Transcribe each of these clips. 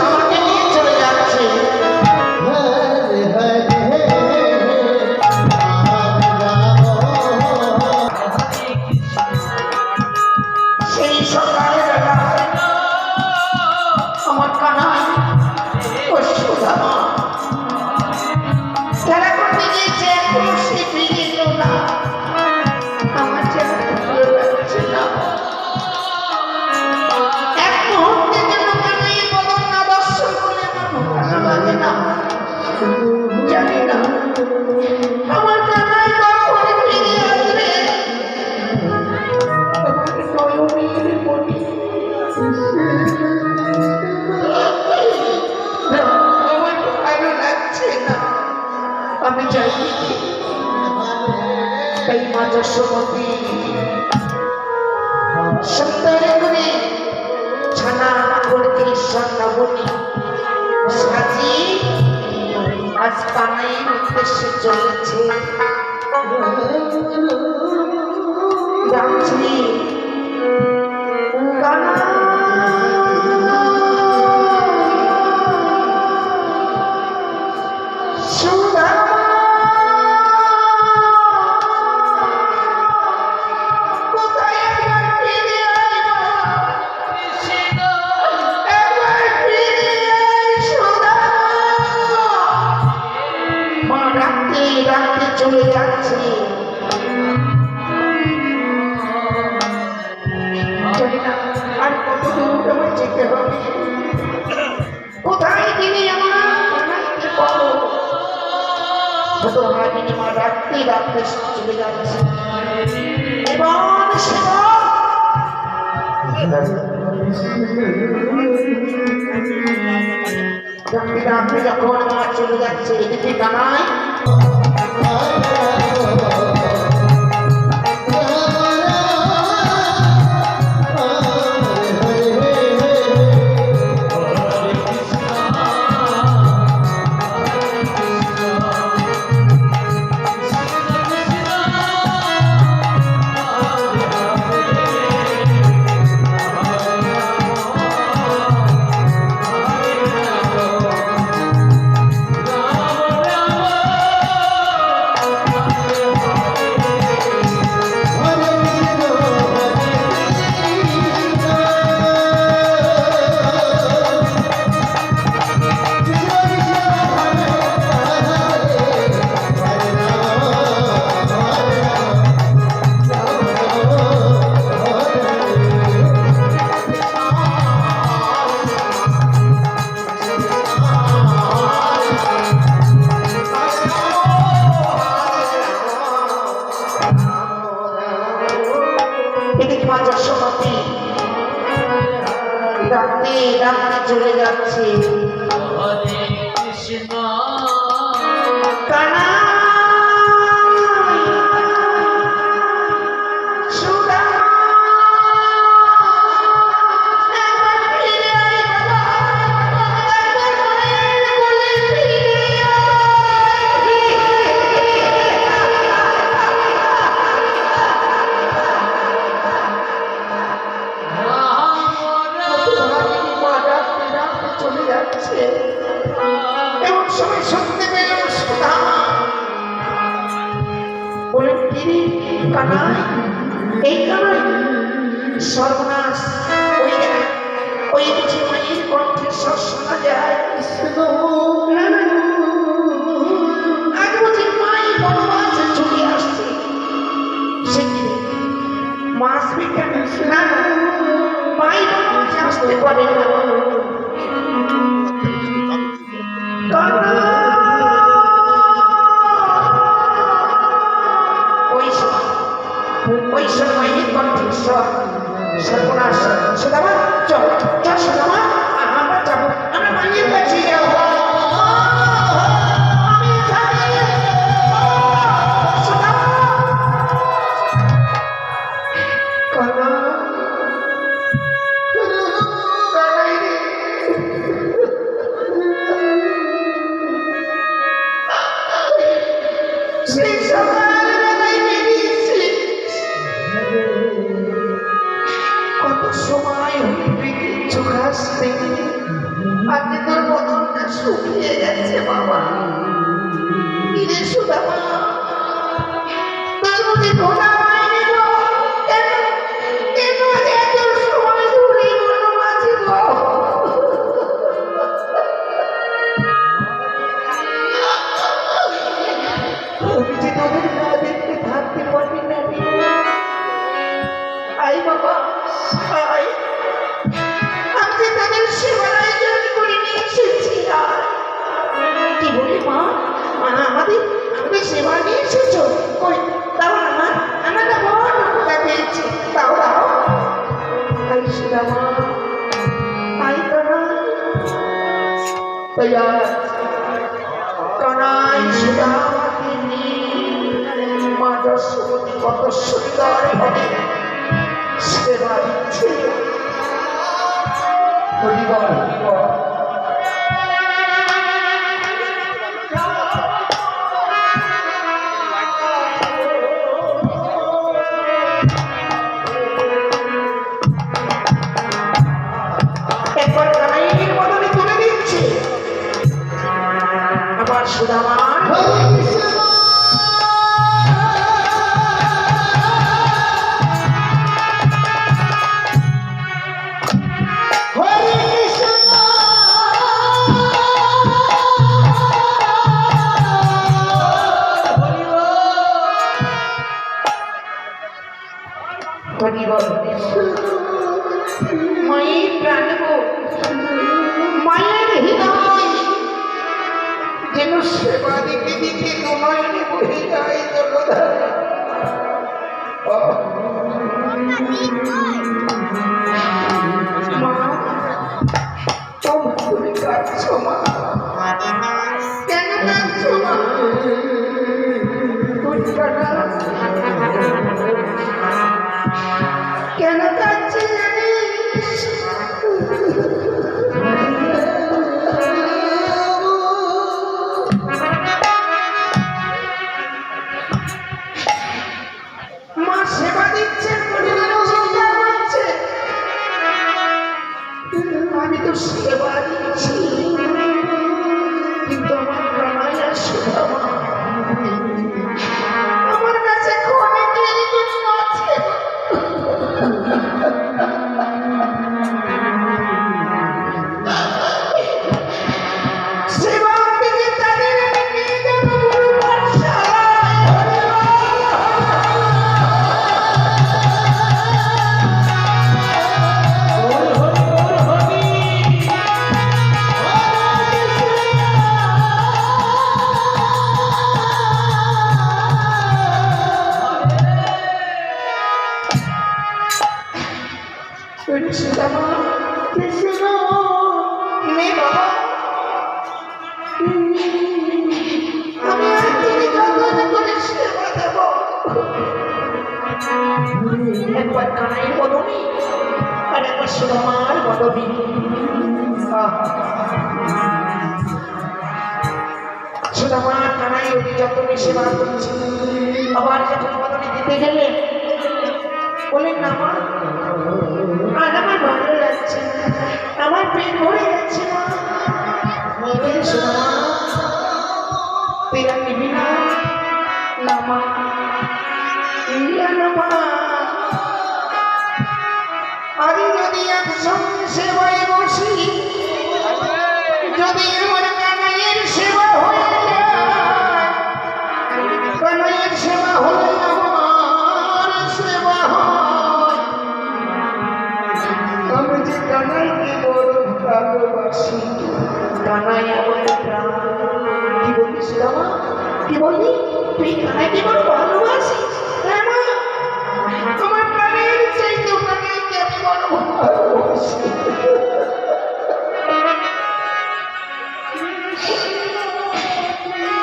আমাকে নিয়ে চলে যাচ্ছে। সেই সকালবেলা আমার কানাই ও সুদামা খেলা করতে গিয়েছে, এখনো সে ফিরে এলো না। আমার যেন ভালো লাগছে না। এক মুহূর্তের জন্য কানাই বদন না দর্শন করলে আমার ভালো লাগে না। জানি না আমার কানাই কখন ফিরে আসবে। নয়নের মণি আমার ভালো লাগছে না। আমি চাই এই মা যশোমতী সুন্দরী করে ছানা করতে স্বর্ণবনী সাজি আজ কানাইয়ের উদ্দেশ্যে চলেছে। রামজি কানা চলে যাচ্ছে। আর কত দূর আমার যেতে হবে? কোথায় তিনি আমার রাত্রে রাত্রে চলে যাচ্ছে। এবং রাত্রে যখন আমার চলে যাচ্ছে, এদিকে কানাই চলে যাচ্ছে। এমন সময় শুনতে পেল সুদামা বলেন, তিনি কানাই, এই কানাই সর্বনাশ। ওই বুঝি মায়ের কণ্ঠে সব শোনা যায়। আজ বুঝি মাই বনবাসে চলে আসছে। সে কি মা আসবে কেন? না, মাই বনবাসে আসতে পারে না। ওই সময় কণ্ঠেশ্বর সর্বনাশ। সুদামা চল, চল সুদামা, আমরা যাবো। শুকিয়ে গেছে বাবা। কিরে সুদামা, তুই বুঝি খোদা মাইনে গো? কেন কেন এত সময় ধরে কোনো মাঝে গো? আমি যে তোদের না দেখতে থাকতে পারি না রে। আই বাবা আই, আমি যে তাদের সেবার আয়োজন করে নিয়ে এসেছি। কি বলি মা, আমাদের আমাদের সেবা নিয়ে এসেছো? কই দাও আমার আমাকে বড় খোদা পেয়েছি, দাও দাও। আই সুদামা, আই কানাই সুদামাকে নিয়ে মা যশোমতী কত সুন্দর ভাবে সেবা দিচ্ছে। হরিবল হরিবল। একবার কানাইয়ের বদলে তুলে দিচ্ছে, আবার সুদামার মায়ের প্রাণ গো, মায়ের হৃদয় যেন সেবা দিকে দিকে নয়নে বহে যায়। মা তুমি কাঁদছো মা, কেন কাঁদছো মা? তুই কেন কাঁদছে জানিস? মা সেবা দিচ্ছে, চিন্তা করছে। আমি তো সেবা দিচ্ছি, কিন্তু আমার কানাইয়া সুদামা আমার কাছে অনেকের জন্য আছে। একবার কানাইয়ের বদনে আর একবার সুদামার বদনে। সুদামার কানাই অতি যত্নে সেবা করছে। আবার যখন বদনে দিতে গেলেন বলেন না মা, আর আমার ভালো লাগছে, আমার পেট ভরে যাচ্ছে মা। সুদামা তুই আর নিবি না? না মা, আমি যদি একসঙ্গে সেবায় বসি, যদি আমার কানাইয়ের সেবা হয়ে যায়, কানাইয়ের সেবা হলে আমার সেবা হয়। আমি যে কানাইকে বড় ভালোবাসি, কানাই আমার প্রাণ। কি বলিস রামা, কি বললি? তুই কানাইকে বড় ভালোবাসিস? আমার প্রাণের চাইতে কানাইকে আমি বড় ভালোবাসি।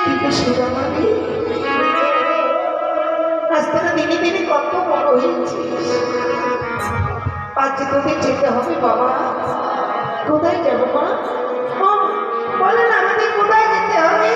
কিন্তু সুদামাকে আজ তারা দিনে দিনে কত বড় হয়েছিস। আজ তোকে যেতে হবে বাবা। কোথায় যাবো মা? বলেন আমাদের কোথায় যেতে হবে?